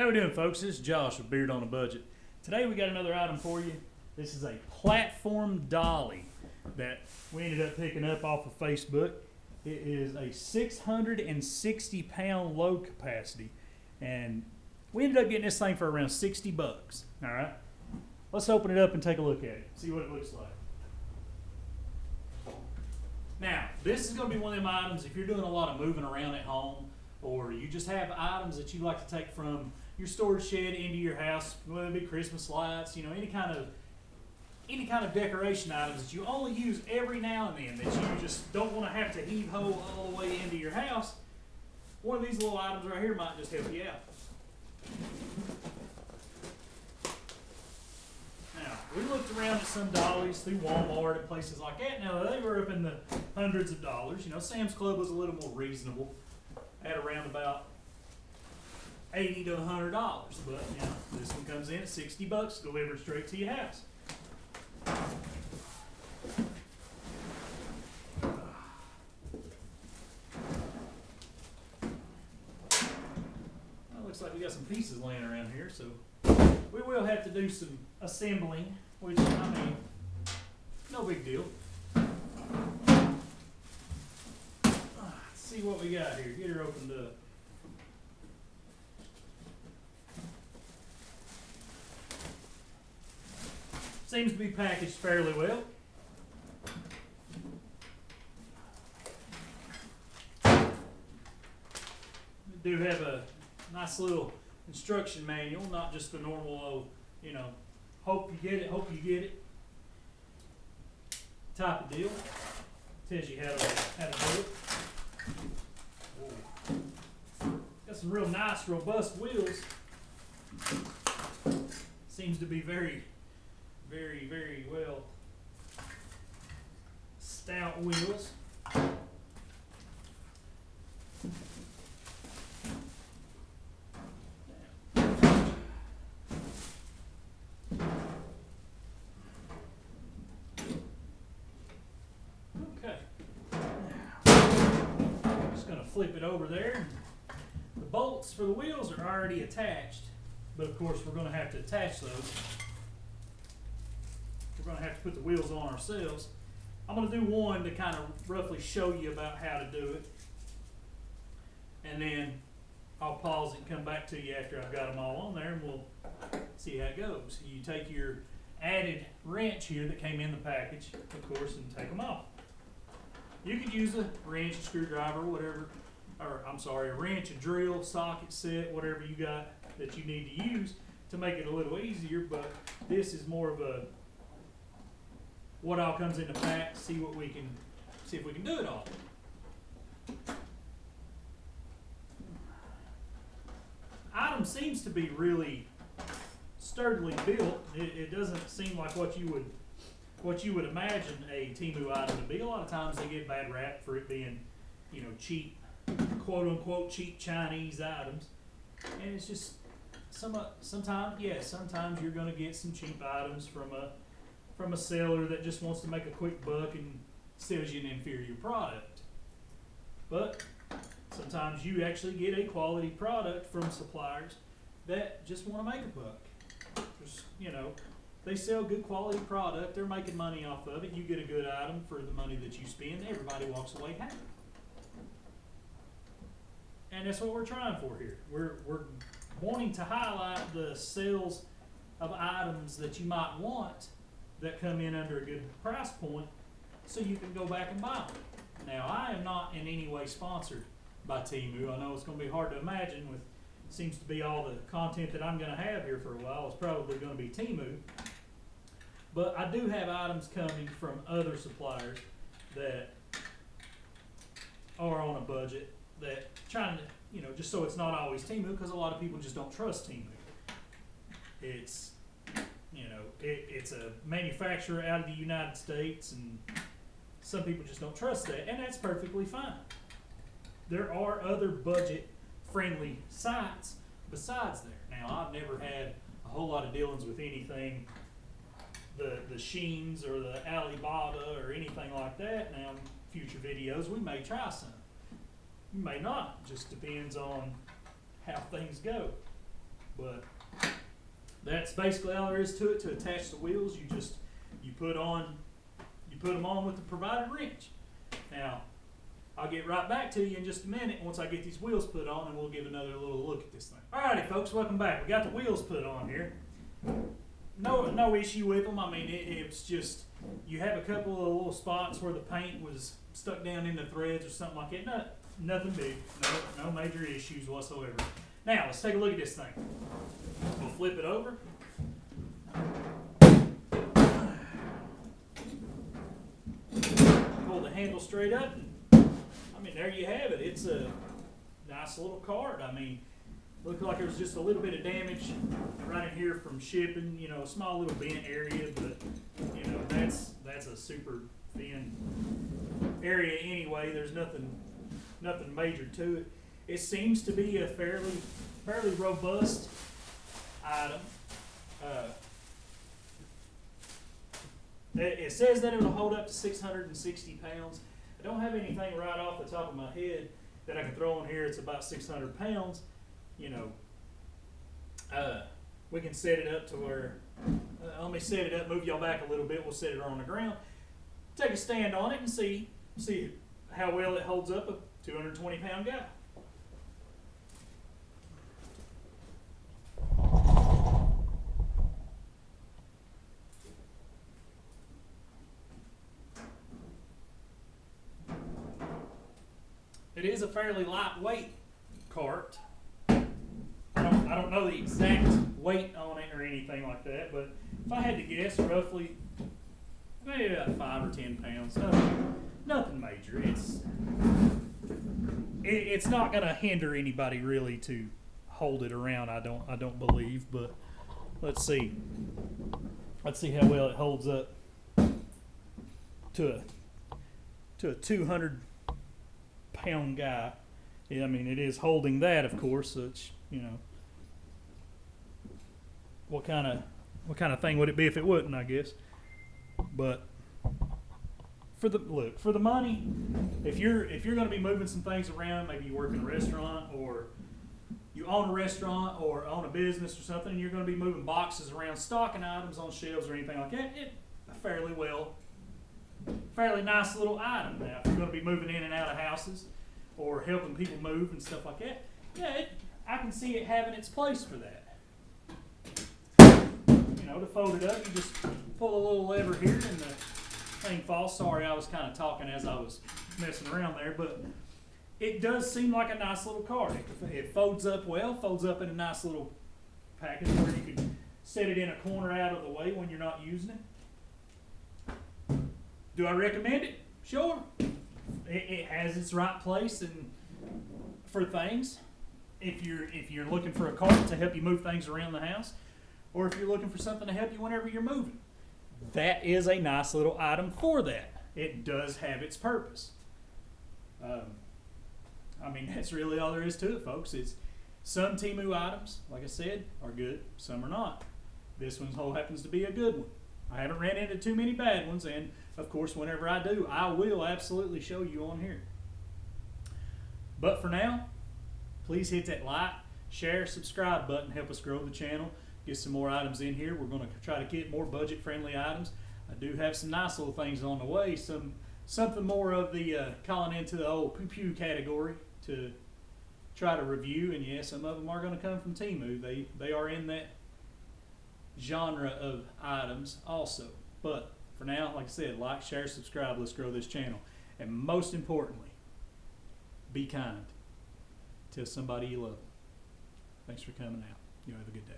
How we doing, folks? This is Josh with Beard on a Budget. Today we got another item for you. This is a platform dolly that we ended up picking up off of Facebook. It is a 660-pound load capacity, and we ended up getting this thing for around 60 bucks. All right, let's open it up and take a look at it, see what it looks like. Now, this is going to be one of them items if you're doing a lot of moving around at home, or you just have items that you like to take from your storage shed into your house, whether it be Christmas lights, you know, any kind of decoration items that you only use every now and then, that you just don't want to have to heave ho all the way into your house. One of these little items right here might just help you out. Now, we looked around at some dollies through Walmart and places like that. Now, they were up in the hundreds of dollars. You know, Sam's Club was a little more reasonable at around about $80 to $100. But, you know, this one comes in at 60 bucks, delivered straight to your house. Well, looks like we got some pieces laying around here, so we will have to do some assembling, which, I mean, no big deal. Let's see what we got here. Get her opened up. Seems to be packaged fairly well. We do have a nice little instruction manual, not just the normal, you know, hope you get it type of deal. Tells you how to do it. Whoa. Got some real nice, robust wheels. Seems to be very well stout wheels. Okay. I'm just going to flip it over there. The bolts for the wheels are already attached, but of course we're going to have to attach those. We're going to have to put the wheels on ourselves. I'm going to do one to kind of roughly show you about how to do it. And then I'll pause and come back to you after I've got them all on there, and we'll see how it goes. You take your added wrench here that came in the package, of course, and take them off. You could use a wrench, a screwdriver, whatever, or I'm sorry, a wrench, a drill, socket set, whatever you got that you need to use to make it a little easier, but this is more of a what all comes in the pack, see if we can do it all. Item seems to be really sturdily built. It doesn't seem like what you would imagine a temu item to be. A lot of times they get bad rap for it being, you know, cheap, quote unquote cheap Chinese items, and it's just sometimes you're going to get some cheap items from a seller that just wants to make a quick buck and sells you an inferior product. But sometimes you actually get a quality product from suppliers that just want to make a buck. Just, you know, they sell good quality product, they're making money off of it, you get a good item for the money that you spend, everybody walks away happy. And that's what we're trying for here. We're wanting to highlight the sales of items that you might want that come in under a good price point, so you can go back and buy them. Now, I am not in any way sponsored by Temu. I know it's going to be hard to imagine with, seems to be all the content that I'm going to have here for a while is probably going to be Temu. But I do have items coming from other suppliers that are on a budget, that trying to, you know, just so it's not always Temu, because a lot of people just don't trust Temu. It's, you know, it's a manufacturer out of the United States, and some people just don't trust that, and that's perfectly fine. There are other budget-friendly sites besides there. Now, I've never had a whole lot of dealings with anything, the Sheins or the Alibaba or anything like that. Now, future videos, we may try some. You may not. Just depends on how things go. But that's basically all there is to it. To attach the wheels, you put them on with the provided wrench. Now, I'll get right back to you in just a minute once I get these wheels put on, and we'll give another little look at this thing. Alrighty, folks, welcome back. We got the wheels put on here. No issue with them. I mean, it's just you have a couple of little spots where the paint was stuck down in the threads or something like that. Nothing big. No major issues whatsoever. Now, let's take a look at this thing. We'll flip it over. Pull the handle straight up. And, I mean, there you have it. It's a nice little cart. I mean, looked like there was just a little bit of damage right in here from shipping. You know, a small little bent area, but you know that's a super thin area anyway. There's nothing major to it. It seems to be a fairly robust item. It says that it'll hold up to 660 pounds. I don't have anything right off the top of my head that I can throw on here. It's about 600 pounds. You know, we can set it up to where, let me set it up, move y'all back a little bit. We'll set it on the ground. Take a stand on it and see how well it holds up a 220-pound guy. It is a fairly lightweight cart. I don't know the exact weight on it or anything like that, but if I had to guess, roughly maybe about 5 or 10 pounds. Nothing major. It's not going to hinder anybody really to hold it around. I don't believe, but let's see how well it holds up to a 200-pound guy. Yeah, I mean, it is holding that, of course. So it's, you know, what kind of thing would it be if it wouldn't? I guess, but for the money, if you're going to be moving some things around, maybe you work in a restaurant or you own a restaurant or own a business or something, and you're going to be moving boxes around, stocking items on shelves or anything like that, it's a fairly nice little item. Now, if you're going to be moving in and out of houses or helping people move and stuff like that, yeah, I can see it having its place for that. You know, to fold it up, you just pull a little lever here and the thing falls. Sorry, I was kind of talking as I was messing around there, but it does seem like a nice little cart. It folds up well, folds up in a nice little package where you can set it in a corner out of the way when you're not using it. Do I recommend it? Sure. It has its right place and for things. If you're looking for a cart to help you move things around the house, or if you're looking for something to help you whenever you're moving, that is a nice little item for that. It does have its purpose. I mean, that's really all there is to it, folks. It's some temu items, like I said, are good. Some are not. This one happens to be a good one. I haven't ran into too many bad ones, and of course, whenever I do, I will absolutely show you on here. But for now, please hit that like, share, subscribe button. Help us grow the channel. Get some more items in here. We're going to try to get more budget-friendly items. I do have some nice little things on the way. Something more of the calling into the old pew-pew category to try to review. And yeah, some of them are going to come from Temu. They are in that genre of items also. But for now, like I said, like, share, subscribe. Let's grow this channel. And most importantly, be kind. Tell somebody you love them. Thanks for coming out. You have a good day.